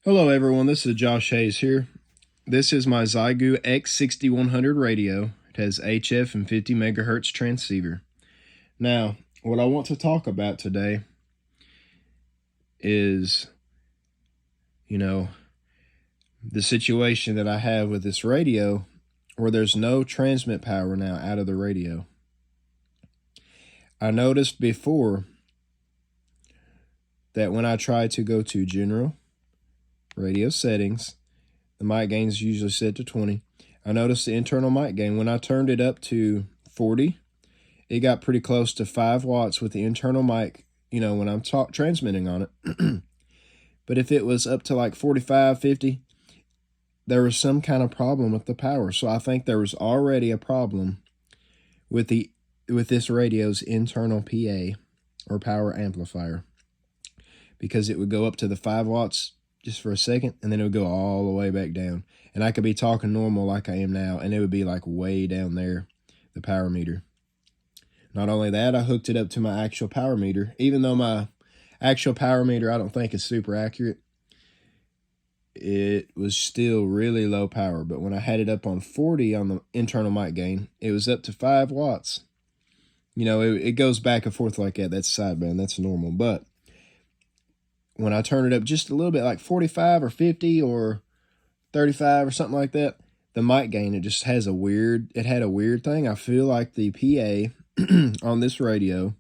Hello everyone, this is Josh Hayes here. This is my Xiegu X6100 radio. It has HF and 50 megahertz transceiver. Now, what I want to talk about today is, the situation that I have with this radio where there's no transmit power now out of the radio. I noticed before that when I try to go to general radio settings, the mic gain is usually set to 20. I noticed the internal mic gain. When I turned it up to 40, it got pretty close to 5 watts with the internal mic, when I'm transmitting on it. But if it was up to like 45, 50, there was some kind of problem with the power. So I think there was already a problem with this radio's internal PA or power amplifier, because it would go up to the 5 watts just for a second, and then it would go all the way back down. And I could be talking normal like I am now, and it would be like way down there, the power meter. Not only that, I hooked it up to my actual power meter. Even though my actual power meter I don't think is super accurate, it was still really low power. But when I had it up on 40 on the internal mic gain, it was up to 5 watts. It goes back and forth like that. That's sideband. That's normal. But when I turn it up just a little bit, like 45 or 50 or 35 or something like that, the mic gain, it had a weird thing. I feel like the PA on this radio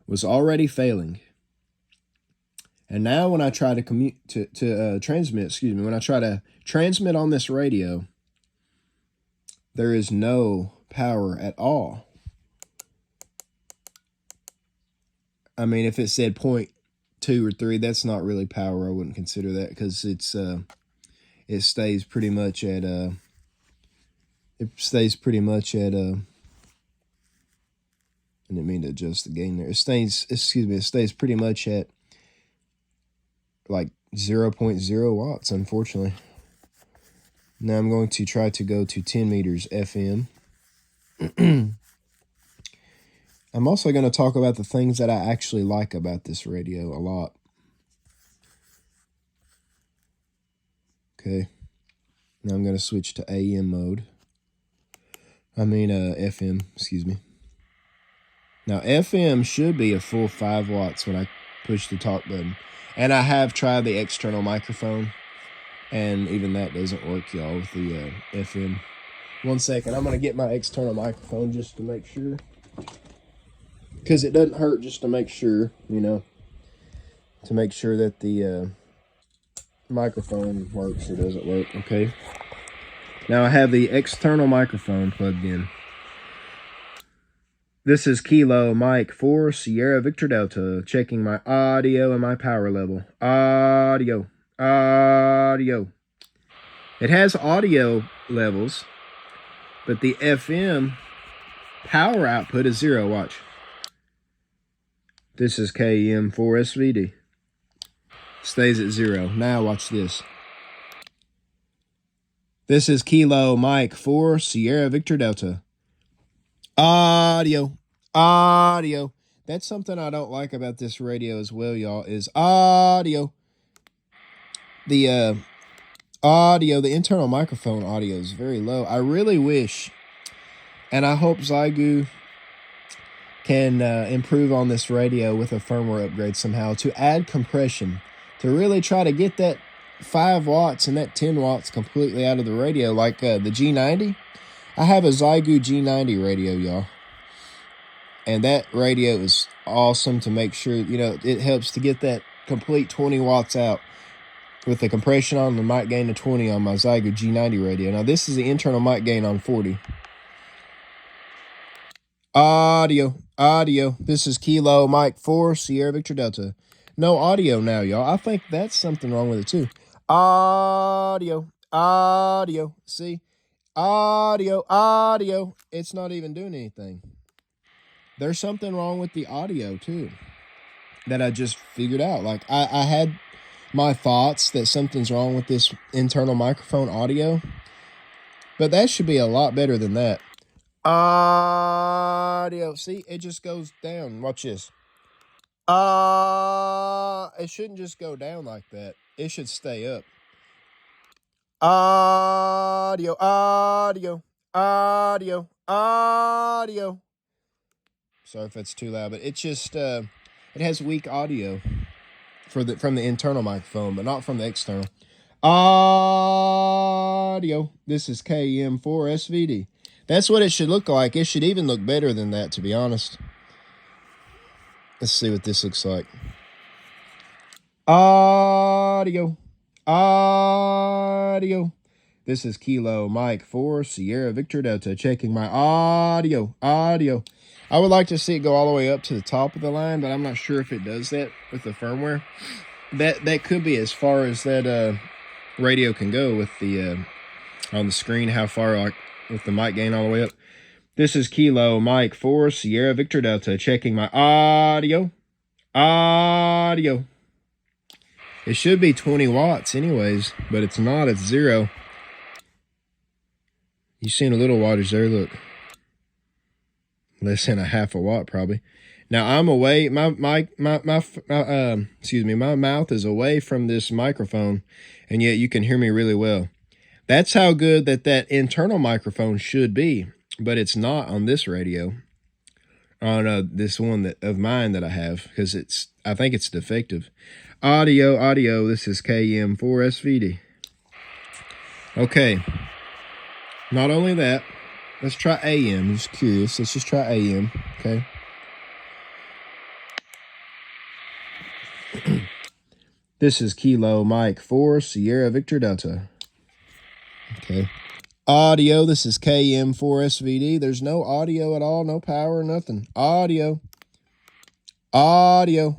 was already failing. And now when I try to transmit, when I try to transmit on this radio, there is no power at all. I mean, if it said 0.2 or 3, that's not really power. I wouldn't consider that, because it stays pretty much at I didn't mean to adjust the gain there. It stays pretty much at like 0.0 watts, unfortunately. Now I'm going to try to go to 10 meters FM. I'm also going to talk about the things that I actually like about this radio a lot. Okay. Now I'm going to switch to AM mode. FM, excuse me. Now FM should be a full 5 watts when I push the talk button. And I have tried the external microphone, and even that doesn't work, y'all, with the FM. 1 second, I'm going to get my external microphone just to make sure. Because it doesn't hurt just to make sure, to make sure that the microphone works or doesn't work, okay? Now I have the external microphone plugged in. This is Kilo Mike 4 Sierra Victor Delta, checking my audio and my power level. Audio. It has audio levels, but the FM power output is 0. Watch. This is KM4SVD. Stays at 0. Now watch this. This is Kilo Mike 4 Sierra Victor Delta. Audio. That's something I don't like about this radio as well, y'all, is audio. The internal microphone audio is very low. I really wish, and I hope Xiegu can improve on this radio with a firmware upgrade somehow to add compression, to really try to get that 5 watts and that 10 watts completely out of the radio, like the G90. I have a Xiegu G90 radio, y'all, and that radio is awesome to make sure, it helps to get that complete 20 watts out with the compression on the mic gain of 20 on my Xiegu G90 radio. Now this is the internal mic gain on 40. Audio. This is Kilo Mike 4 Sierra Victor Delta. No audio now, y'all. I think that's something wrong with it too. Audio. See? Audio. It's not even doing anything. There's something wrong with the audio too that I just figured out. Like I had my thoughts that something's wrong with this internal microphone audio, but that should be a lot better than that. Audio. See, it just goes down. Watch this. It shouldn't just go down like that. It should stay up. Audio, audio, audio, audio. Sorry if that's too loud, but it's just it has weak audio from the internal microphone, but not from the external. Audio. This is KM4SVD. That's what it should look like. It should even look better than that, to be honest. Let's see what this looks like. Audio. Audio. This is Kilo Mike 4 Sierra Victor Delta checking my audio. Audio. I would like to see it go all the way up to the top of the line, but I'm not sure if it does that with the firmware. That could be as far as that radio can go with the on the screen, how far, like with the mic gain all the way up. This is Kilo Mike 4 Sierra Victor Delta checking my audio. Audio. It should be 20 watts anyways, but it's not. It's 0. You seen a little wattage there, look. Less than a half a watt probably. Now I'm away, my mouth is away from this microphone, and yet you can hear me really well. That's how good that internal microphone should be, but it's not on this radio. On this one of mine that I have, because I think it's defective. Audio, this is KM4SVD. Okay. Not only that, let's try AM. Just curious. Let's just try AM, okay? This is Kilo Mike 4 Sierra Victor Delta. Okay. Audio, this is KM4SVD. There's no audio at all, no power, nothing. Audio. Audio.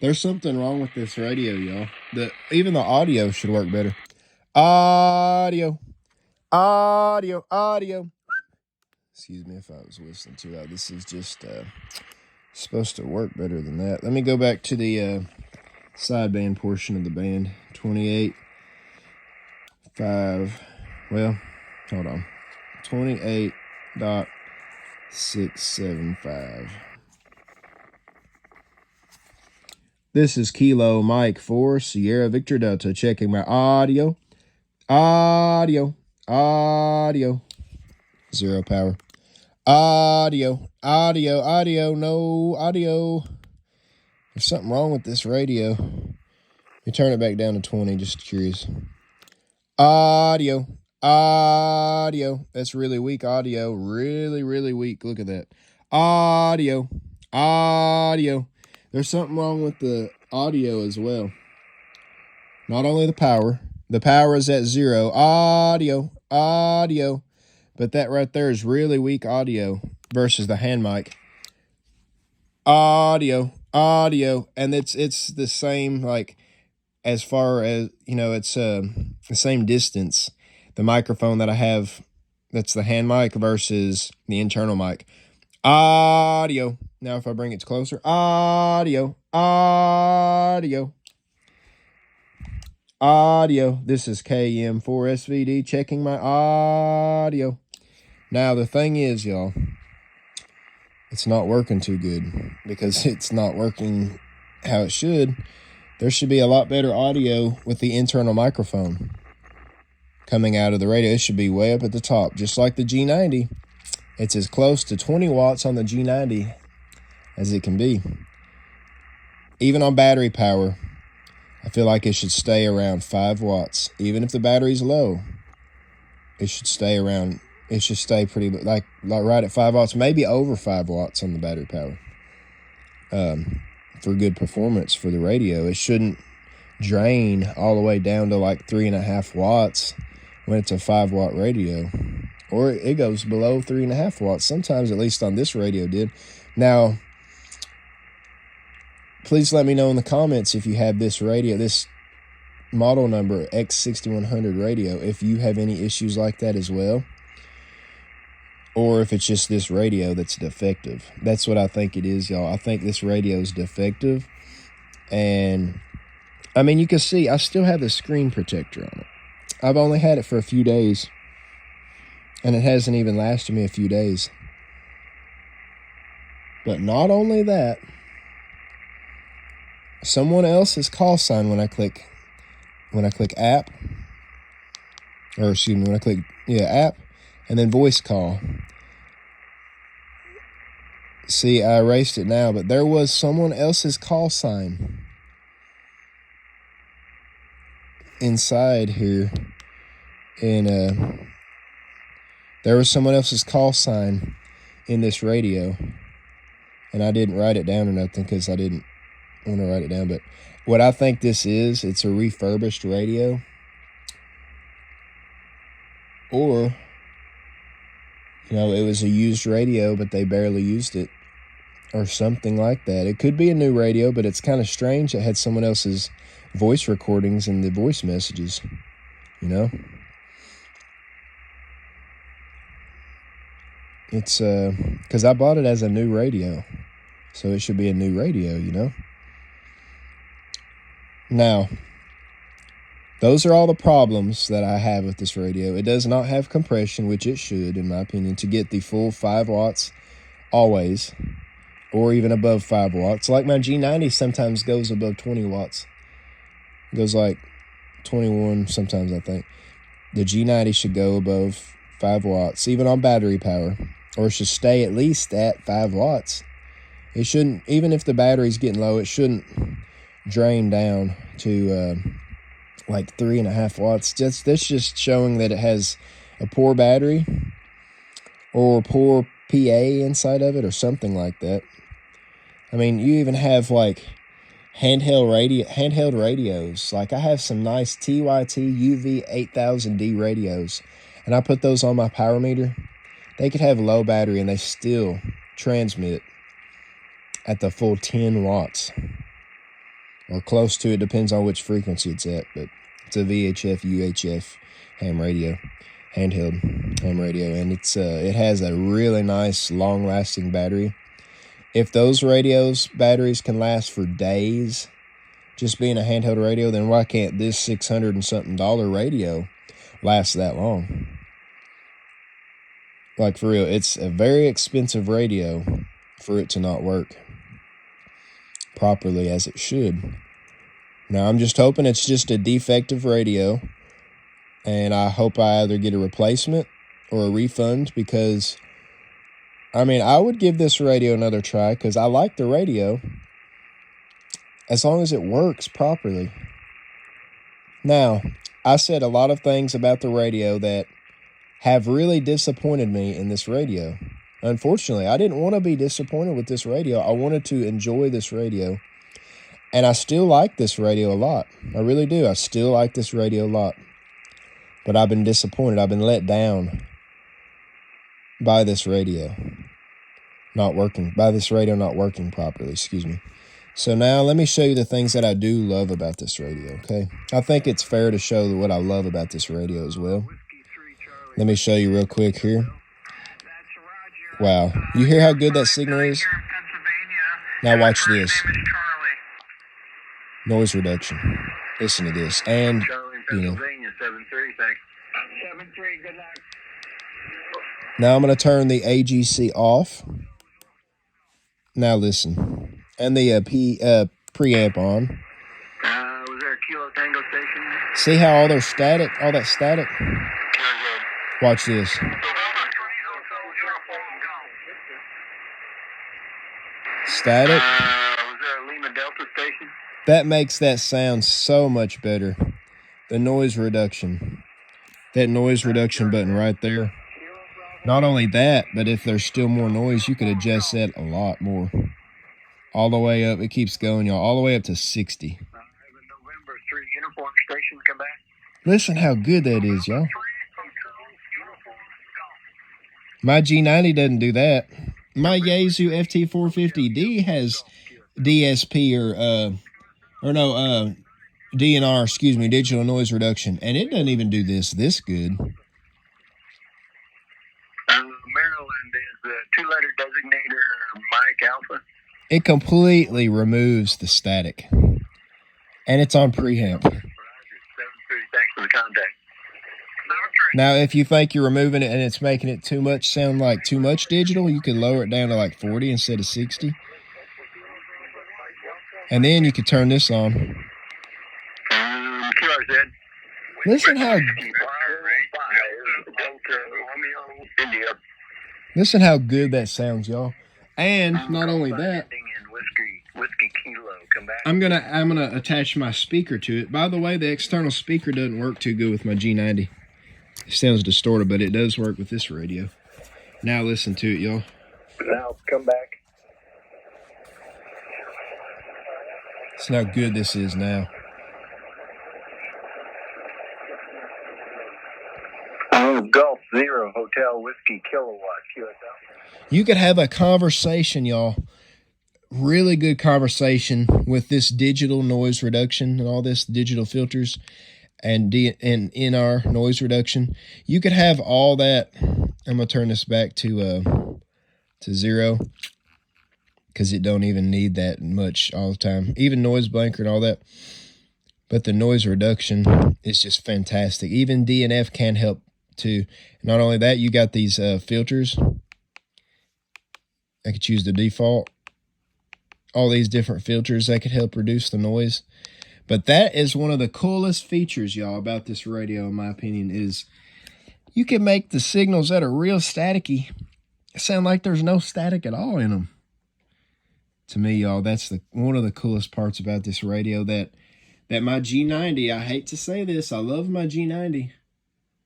There's something wrong with this radio, y'all. Even the audio should work better. Audio. Audio. Audio. Excuse me if I was whistling too loud. This is just supposed to work better than that. Let me go back to the sideband portion of the band. 28.5. Well, hold on. 28.675. This is Kilo Mike 4 Sierra Victor Delta checking my audio. Audio. Audio. 0 power. Audio. Audio. Audio. No audio. There's something wrong with this radio. Let me turn it back down to 20, just curious. Audio. Audio. That's really weak audio. Really, really weak. Look at that. Audio. Audio. There's something wrong with the audio as well. Not only the power. The power is at 0. Audio. Audio. But that right there is really weak audio versus the hand mic. Audio. Audio. And it's the same, like, as far as, you know, it's the same distance. The microphone that I have, that's the hand mic versus the internal mic. Audio. Now if I bring it closer. Audio. Audio. Audio. This is KM4SVD checking my audio. Now the thing is, y'all, it's not working too good because it's not working how it should. There should be a lot better audio with the internal microphone coming out of the radio. It should be way up at the top, just like the G90. It's as close to 20 watts on the G90 as it can be. Even on battery power, I feel like it should stay around 5 watts. Even if the battery's low, it should stay around, it should stay pretty, like right at 5 watts, maybe over 5 watts on the battery power. For good performance for the radio. It shouldn't drain all the way down to like 3.5 watts when it's a 5 watt radio. Or it goes below 3.5 watts. Sometimes, at least on this radio, did. Now, please let me know in the comments if you have this radio, this model number X6100 radio, if you have any issues like that as well. Or if it's just this radio that's defective. That's what I think it is, y'all. I think this radio is defective. And, I mean, you can see I still have the screen protector on it. I've only had it for a few days. And it hasn't even lasted me a few days. But not only that, someone else's call sign when I click app, or excuse me, when I click app and then voice call. See, I erased it now, but there was someone else's call sign inside here, and there was someone else's call sign in this radio, and I didn't write it down or nothing because I didn't want to write it down. But what I think this is, it's a refurbished radio, or it was a used radio, but they barely used it, or something like that. It could be a new radio, but it's kind of strange. It had someone else's voice recordings and the voice messages, It's because I bought it as a new radio, so it should be a new radio, Now, those are all the problems that I have with this radio. It does not have compression, which it should, in my opinion, to get the full 5 watts always, or even above 5 watts. Like my G90 sometimes goes above 20 watts. It goes like 21 sometimes, I think. The G90 should go above 5 watts, even on battery power, or it should stay at least at 5 watts. It shouldn't, even if the battery's getting low, it shouldn't drain down to like 3.5 watts. That's just showing that it has a poor battery or poor PA inside of it or something like that. I mean, you even have like handheld radios. Like I have some nice TYT UV8000D radios, and I put those on my power meter. They could have low battery and they still transmit at the full 10 watts. Or close to it, depends on which frequency it's at, but it's a VHF, UHF handheld ham radio, and it has a really nice, long-lasting battery. If those radios' batteries can last for days, just being a handheld radio, then why can't this $600 and something radio last that long? Like, for real, it's a very expensive radio for it to not work properly as it should. Now, I'm just hoping it's just a defective radio, and I hope I either get a replacement or a refund, because, I mean, I would give this radio another try because I like the radio as long as it works properly. Now, I said a lot of things about the radio that have really disappointed me in this radio. Unfortunately, I didn't want to be disappointed with this radio. I wanted to enjoy this radio. And I still like this radio a lot. I really do. I still like this radio a lot. But I've been disappointed. I've been let down by this radio not working properly, excuse me. So now let me show you the things that I do love about this radio, okay? I think it's fair to show what I love about this radio as well. Let me show you real quick here. Wow. You hear how good that signal is? Now watch this. Noise reduction. Listen to this. And, now I'm going to turn the AGC off. Now listen. And the preamp on. Was there a Kilo Tango station? See how all that static? Watch this. Static. Was there a Lima Delta station? That makes that sound so much better. The noise reduction. That noise reduction button right there. Not only that, but if there's still more noise, you could adjust that a lot more. All the way up. It keeps going, y'all. All the way up to 60. November 3 uniform station come back. Listen how good that is, y'all. My G90 doesn't do that. My Xiegu FT450D has DSP DNR, excuse me, digital noise reduction, and it doesn't even do this good. Maryland is the 2-letter designator Mike Alpha. It completely removes the static, and it's on preamp. 730, thanks for the contact. Now, if you think you're removing it and it's making it sound like too much digital, you can lower it down to like 40 instead of 60. And then you could turn this on. QRZ. Listen how Listen how good that sounds, y'all. And not only that, Whiskey Kilo. Come back. I'm gonna attach my speaker to it. By the way, the external speaker doesn't work too good with my G90. It sounds distorted, but it does work with this radio. Now listen to it, y'all. Now come back. Listen how good this is now. Gulf Zero Hotel Whiskey Kilowatt QSL. You could have a conversation, y'all. Really good conversation with this digital noise reduction and all this digital filters and NR noise reduction. You could have all that. I'm gonna turn this back to 0 because it don't even need that much all the time. Even noise blanker and all that. But the noise reduction is just fantastic. Even DNF can help too. Not only that, you got these filters. I could choose the default. All these different filters that could help reduce the noise. But that is one of the coolest features, y'all, about this radio, in my opinion, is you can make the signals that are real staticky sound like there's no static at all in them. To me, y'all, that's one of the coolest parts about this radio, that my G90, I hate to say this, I love my G90,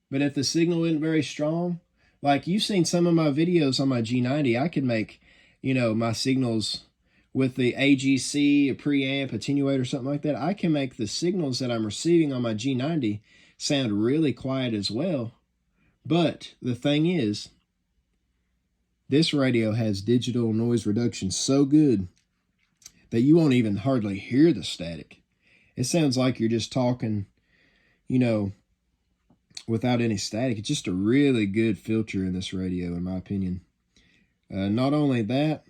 but if the signal isn't very strong, like you've seen some of my videos on my G90, I could make, my signals with the AGC, a preamp, attenuator, something like that. I can make the signals that I'm receiving on my G90 sound really quiet as well. But the thing is, this radio has digital noise reduction so good that you won't even hardly hear the static. It sounds like you're just talking, without any static. It's just a really good filter in this radio, in my opinion. Not only that,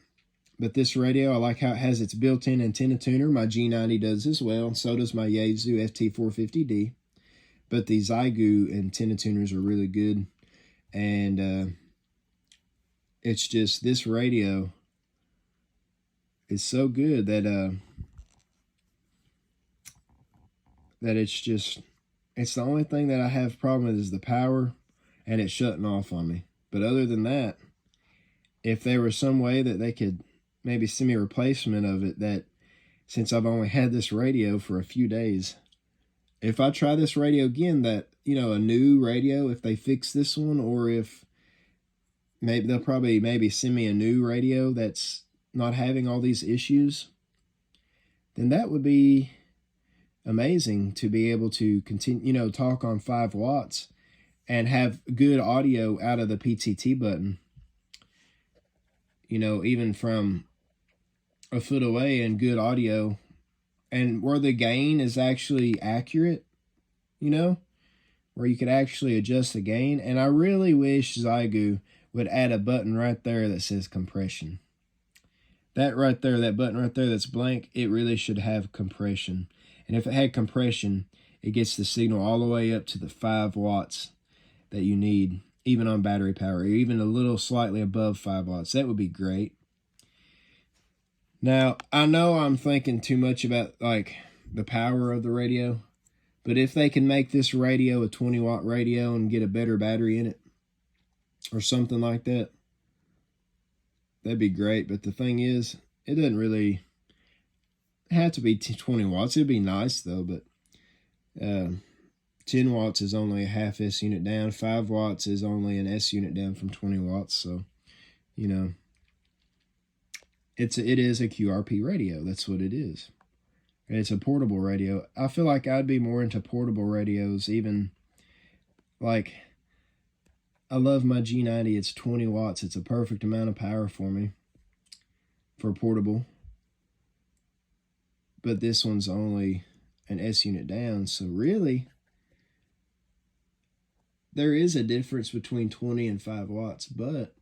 but this radio, I like how it has its built-in antenna tuner. My G90 does as well, and so does my Xiegu FT450D. But the Xiegu antenna tuners are really good. And it's just, this radio is so good that it's the only thing that I have problem with is the power and it shutting off on me. But other than that, if there was some way that they could maybe send me a replacement of it, that since I've only had this radio for a few days, if I try this radio again, that, a new radio, if they fix this one, or if maybe they'll probably send me a new radio that's not having all these issues, then that would be amazing to be able to continue, talk on 5 watts and have good audio out of the PTT button, even from a foot away, and good audio, and where the gain is actually accurate, where you could actually adjust the gain. And I really wish Xiegu would add a button right there that says compression. That right there, that button right there that's blank, it really should have compression. And if it had compression, it gets the signal all the way up to the 5 watts that you need, even on battery power, or even a little slightly above 5 watts. That would be great. Now, I know I'm thinking too much about the power of the radio, but if they can make this radio a 20-watt radio and get a better battery in it or something like that, that'd be great. But the thing is, it doesn't really have to be 20 watts. It'd be nice though, but 10 watts is only a half S unit down. 5 watts is only an S unit down from 20 watts. So, it is a QRP radio. That's what it is. And it's a portable radio. I feel like I'd be more into portable radios, even I love my G90. It's 20 watts. It's a perfect amount of power for me for portable. But this one's only an S unit down. So really, there is a difference between 20 and 5 watts, but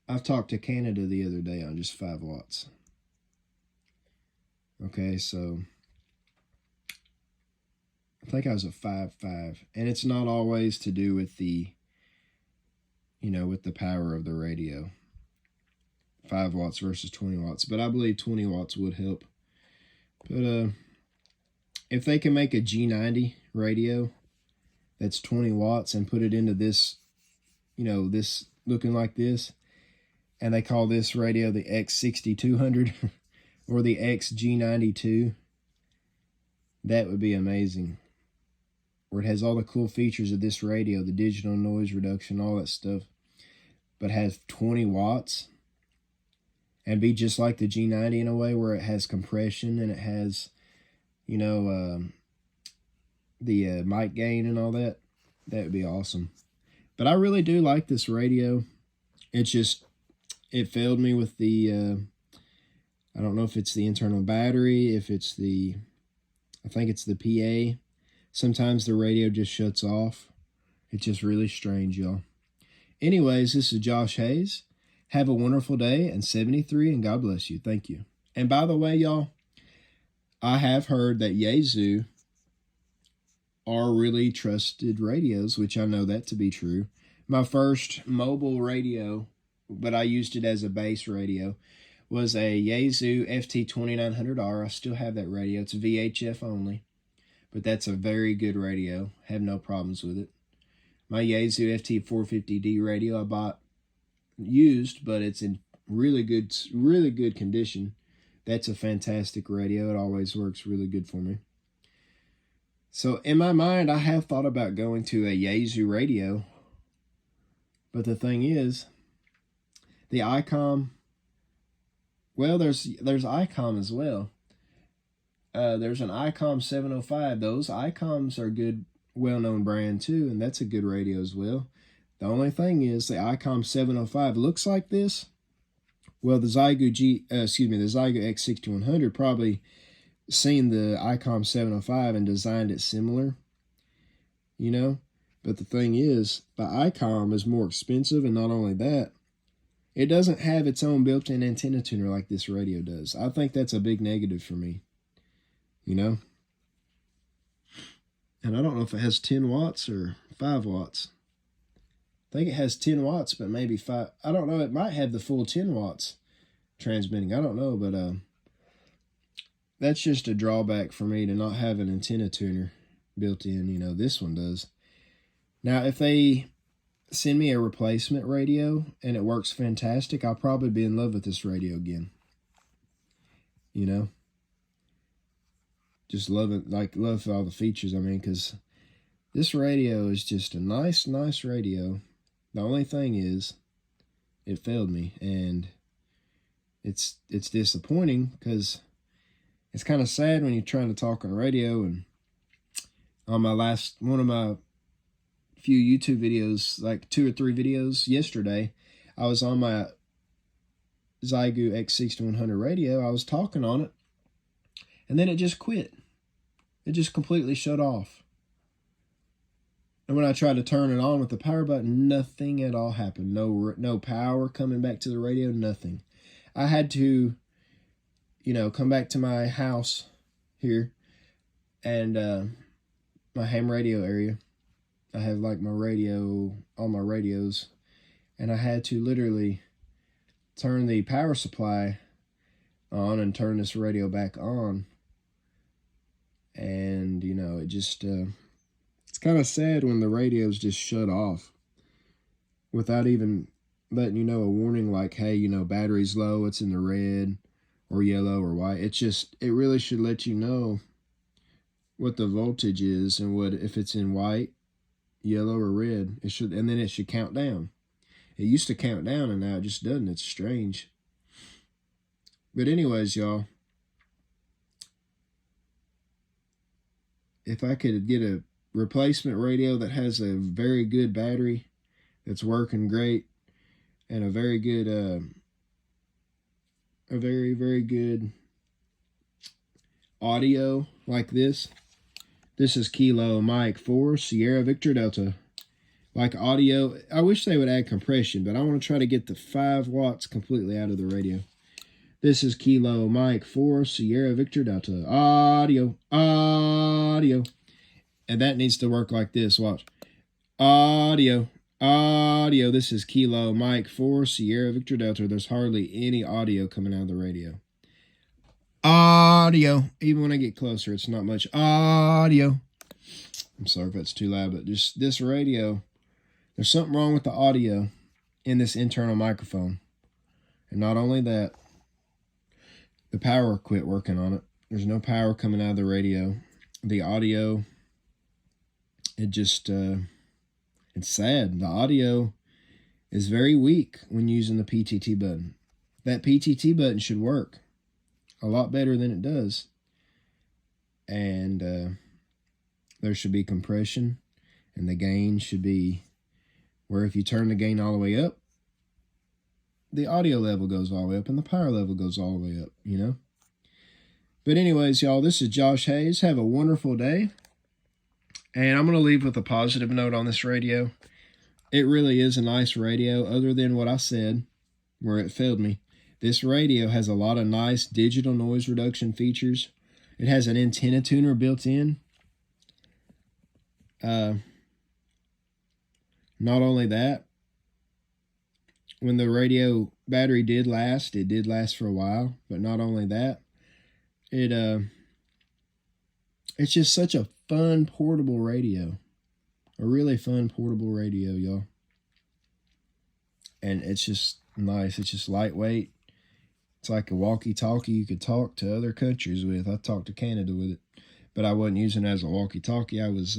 I've talked to Canada the other day on just 5 watts. Okay, so I think I was a 5.5, and it's not always to do with the, with the power of the radio. 5 watts versus 20 watts, but I believe 20 watts would help. But if they can make a G90 radio that's 20 watts and put it into this, you know, this looking like this, and they call this radio the X6200 or the XG92, that would be amazing. Where it has all the cool features of this radio, the digital noise reduction, all that stuff, but has 20 watts, and be just like the G90 in a way where it has compression and it has, you know, the mic gain and all that. That would be awesome. But I really do like this radio. It's just, it failed me with the, I don't know if it's the internal battery, if it's the, I think it's the PA. Sometimes the radio just shuts off. It's just really strange, y'all. Anyways, this is Josh Hayes. Have a wonderful day and 73, and God bless you. Thank you. And by the way, y'all, I have heard that Xiegu are really trusted radios, which I know that to be true. My first mobile radio, but I used it as a base radio, was a Xiegu FT2900R. I still have that radio. It's VHF only, but that's a very good radio. Have no problems with it. My Xiegu FT450D radio I bought used, but it's in really good condition. That's a fantastic radio. It always works really good for me. So in my mind, I have thought about going to a Xiegu radio, but the thing is, the ICOM, well, there's ICOM as well. There's an ICOM 705. Those ICOMs are good, well-known brand too, and that's a good radio as well. The only thing is the ICOM 705 looks like this. Well, the Xiegu X6100 probably seen the ICOM 705 and designed it similar, you know. But the thing is, the ICOM is more expensive, and not only that, it doesn't have its own built-in antenna tuner like this radio does. I think that's a big negative for me, you know. And I don't know if it has 10 watts or 5 watts. I think it has 10 watts, but maybe 5. I don't know. It might have the full 10 watts transmitting. I don't know, but that's just a drawback for me to not have an antenna tuner built in. You know, this one does. Now, if they send me a replacement radio and it works fantastic, I'll probably be in love with this radio again. You know? Just love it, like love all the features. I mean, because this radio is just a nice radio. The only thing is, it failed me, and it's disappointing because it's kind of sad when you're trying to talk on radio. And on my one of my few YouTube videos, like 2 or 3 videos yesterday, I was on my Xiegu X6100 radio. I was talking on it, and then it just quit. It just completely shut off. And when I tried to turn it on with the power button, nothing at all happened. No power coming back to the radio, nothing. I had to, you know, come back to my house here and my ham radio area. I have like my radio, all my radios, and I had to literally turn the power supply on and turn this radio back on. And, you know, it just, it's kind of sad when the radios just shut off without even letting you know a warning like, hey, you know, battery's low, it's in the red or yellow or white. It's just, it really should let you know what the voltage is and what, if it's in white, yellow, or red, it should, and then it should count down. It used to count down and now it just doesn't. It's strange. But anyways, y'all, if I could get a replacement radio that has a very good battery that's working great and a very good a very good audio like this. This is Kilo Mike 4 Sierra Victor Delta. Like audio, I wish they would add compression, but I want to try to get the 5 watts completely out of the radio. This is Kilo Mike 4 Sierra Victor Delta. Audio. And that needs to work like this. Watch. Audio. Audio. This is Kilo Mike 4 Sierra Victor Delta. There's hardly any audio coming out of the radio. Audio. Even when I get closer, it's not much audio. I'm sorry if that's too loud, but just this radio, there's something wrong with the audio in this internal microphone. And not only that, the power quit working on it. There's no power coming out of the radio. The audio, it just, it's sad. The audio is very weak when using the PTT button. That PTT button should work a lot better than it does. And there should be compression, and the gain should be where if you turn the gain all the way up, the audio level goes all the way up and the power level goes all the way up, you know? But anyways, y'all, this is Josh Hayes. Have a wonderful day. And I'm going to leave with a positive note on this radio. It really is a nice radio, other than what I said, where it failed me. This radio has a lot of nice digital noise reduction features. It has an antenna tuner built in. Not only that, when the radio battery did last, it did last for a while. But not only that, it's just such a fun portable radio. A really fun portable radio, y'all. And it's just nice. It's just lightweight. It's like a walkie-talkie you could talk to other countries with. I talked to Canada with it, but I wasn't using it as a walkie-talkie. I was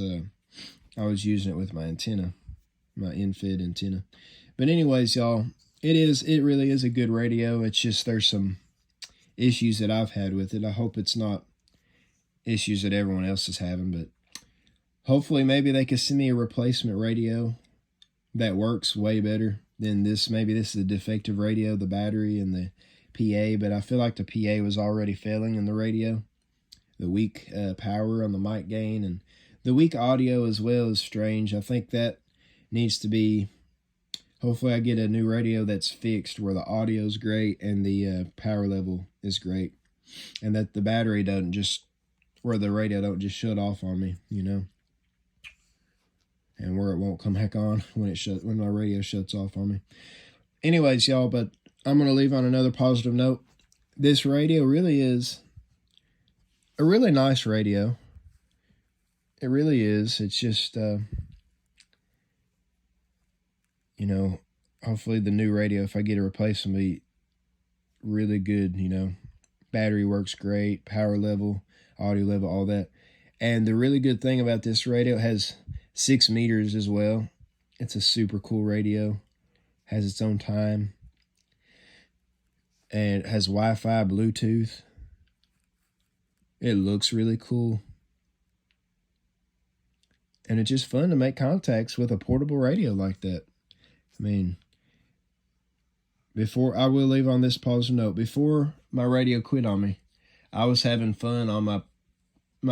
using it with my antenna, my in-fed antenna. But anyways, y'all, it really is a good radio. It's just there's some issues that I've had with it. I hope it's not issues that everyone else is having, but hopefully maybe they can send me a replacement radio that works way better than this. Maybe this is a defective radio, the battery and the PA, but I feel like the PA was already failing in the radio. The weak power on the mic gain and the weak audio as well is strange. I think that needs to be, hopefully I get a new radio that's fixed where the audio is great and the power level is great. And that the battery doesn't just, where the radio don't just shut off on me, you know. And where it won't come back on when my radio shuts off on me. Anyways, y'all, but I'm going to leave on another positive note. This radio really is a really nice radio. It really is. It's just, you know, hopefully the new radio, if I get a replacement, will be really good, you know. Battery works great, power level, audio level, all that. And the really good thing about this radio, it has 6 meters as well. It's a super cool radio. Has its own time. And it has Wi-Fi, Bluetooth. It looks really cool. And it's just fun to make contacts with a portable radio like that. I mean, I will leave on this positive note. Before my radio quit on me, I was having fun on my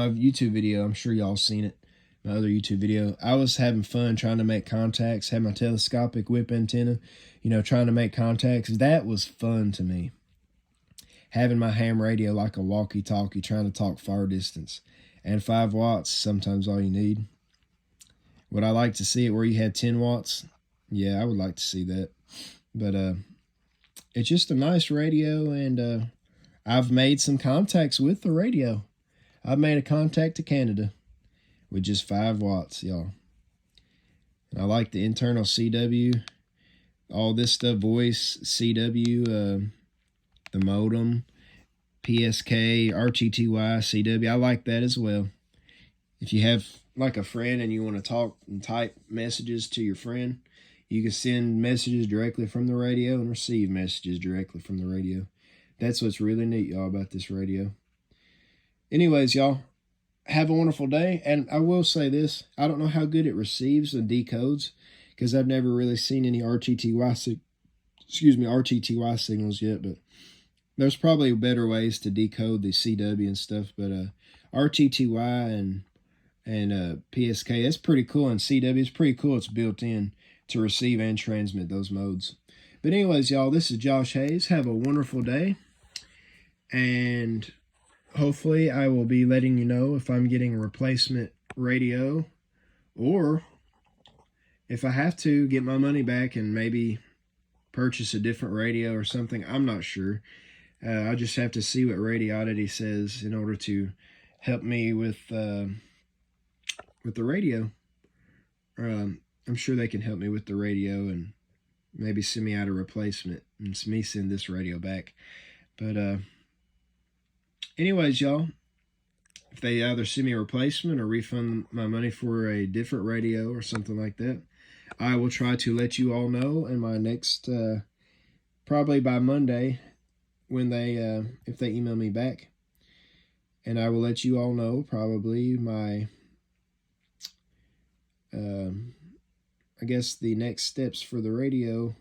YouTube video. I'm sure y'all seen it. My other YouTube video. I was having fun trying to make contacts. Had my telescopic whip antenna, you know, trying to make contacts. That was fun to me. Having my ham radio like a walkie-talkie, trying to talk far distance. And 5 watts, sometimes all you need. Would I like to see it where you had 10 watts? Yeah, I would like to see that. But it's just a nice radio, and I've made some contacts with the radio. I've made a contact to Canada with just 5 watts, y'all. And I like the internal CW, all this stuff, voice, CW, the modem, PSK, RTTY, CW. I like that as well. If you have like a friend and you want to talk and type messages to your friend, you can send messages directly from the radio and receive messages directly from the radio. That's what's really neat, y'all, about this radio. Anyways, y'all, have a wonderful day. And I will say this, I don't know how good it receives and decodes, because I've never really seen any RTTY signals yet, but there's probably better ways to decode the CW and stuff. But RTTY and PSK, that's pretty cool, and CW is pretty cool. It's built in to receive and transmit those modes. But anyways, y'all, this is Josh Hayes. Have a wonderful day, and hopefully I will be letting you know if I'm getting a replacement radio, or if I have to get my money back and maybe purchase a different radio or something, I'm not sure. I'll just have to see what Radioddity says in order to help me with the radio. I'm sure they can help me with the radio and maybe send me out a replacement and me send this radio back. But anyways, y'all, if they either send me a replacement or refund my money for a different radio or something like that, I will try to let you all know in my next, probably by Monday, when they, if they email me back. And I will let you all know probably my, I guess the next steps for the radio,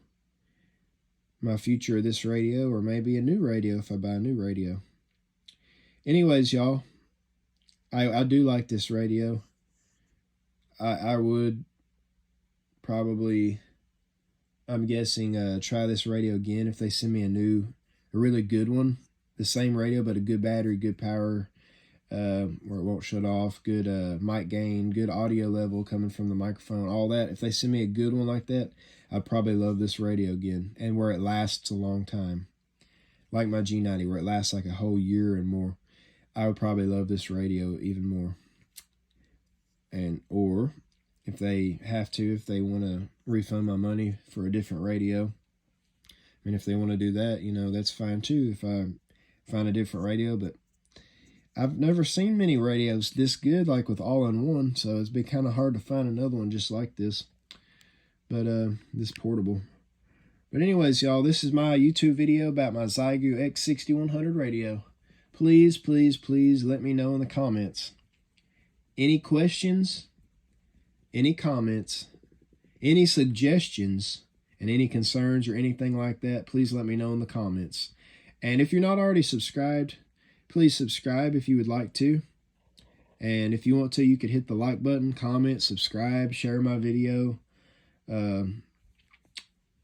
my future of this radio, or maybe a new radio if I buy a new radio. Anyways, y'all, I do like this radio. I would probably, I'm guessing, try this radio again if they send me a really good one. The same radio, but a good battery, good power, where it won't shut off, good mic gain, good audio level coming from the microphone, all that. If they send me a good one like that, I'd probably love this radio again, and where it lasts a long time. Like my G90, where it lasts like a whole year and more. I would probably love this radio even more. And, or, if they have to, if they want to refund my money for a different radio, and if they want to do that, you know, that's fine too, if I find a different radio. But I've never seen many radios this good, like with all-in-one, so it's been kind of hard to find another one just like this. But, this portable. But anyways, y'all, this is my YouTube video about my Xiegu X6100 radio. Please, please, please let me know in the comments. Any questions, any comments, any suggestions, and any concerns or anything like that, please let me know in the comments. And if you're not already subscribed, please subscribe if you would like to. And if you want to, you could hit the like button, comment, subscribe, share my video.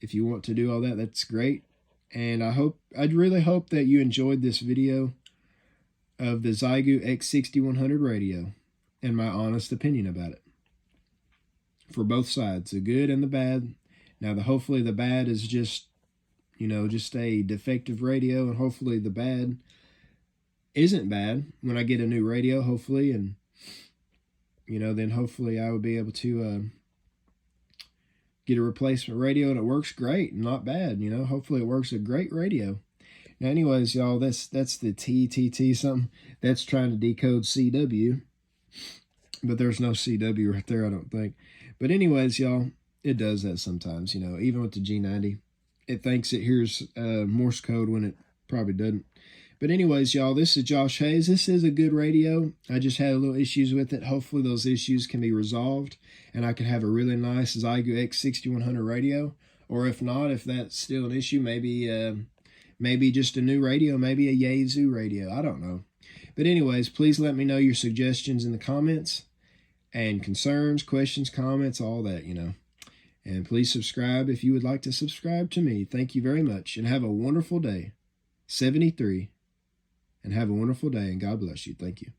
If you want to do all that, that's great. And I'd really hope that you enjoyed this video of the Xiegu X6100 radio and my honest opinion about it. For both sides, the good and the bad. Now, hopefully the bad is just, you know, just a defective radio, and hopefully the bad isn't bad when I get a new radio, hopefully, and, you know, then hopefully I would be able to get a replacement radio and it works great and not bad, you know. Hopefully it works a great radio. Now, anyways, y'all, that's the TTT something. That's trying to decode CW, but there's no CW right there, I don't think. But anyways, y'all, it does that sometimes, you know, even with the G90. It thinks it hears Morse code when it probably doesn't. But anyways, y'all, this is Josh Hayes. This is a good radio. I just had a little issues with it. Hopefully those issues can be resolved, and I could have a really nice Xiegu X6100 radio. Or if not, if that's still an issue, maybe just a new radio, maybe a Xiegu radio. I don't know. But anyways, please let me know your suggestions in the comments, and concerns, questions, comments, all that, you know. And please subscribe if you would like to subscribe to me. Thank you very much, and have a wonderful day. 73. And have a wonderful day, and God bless you. Thank you.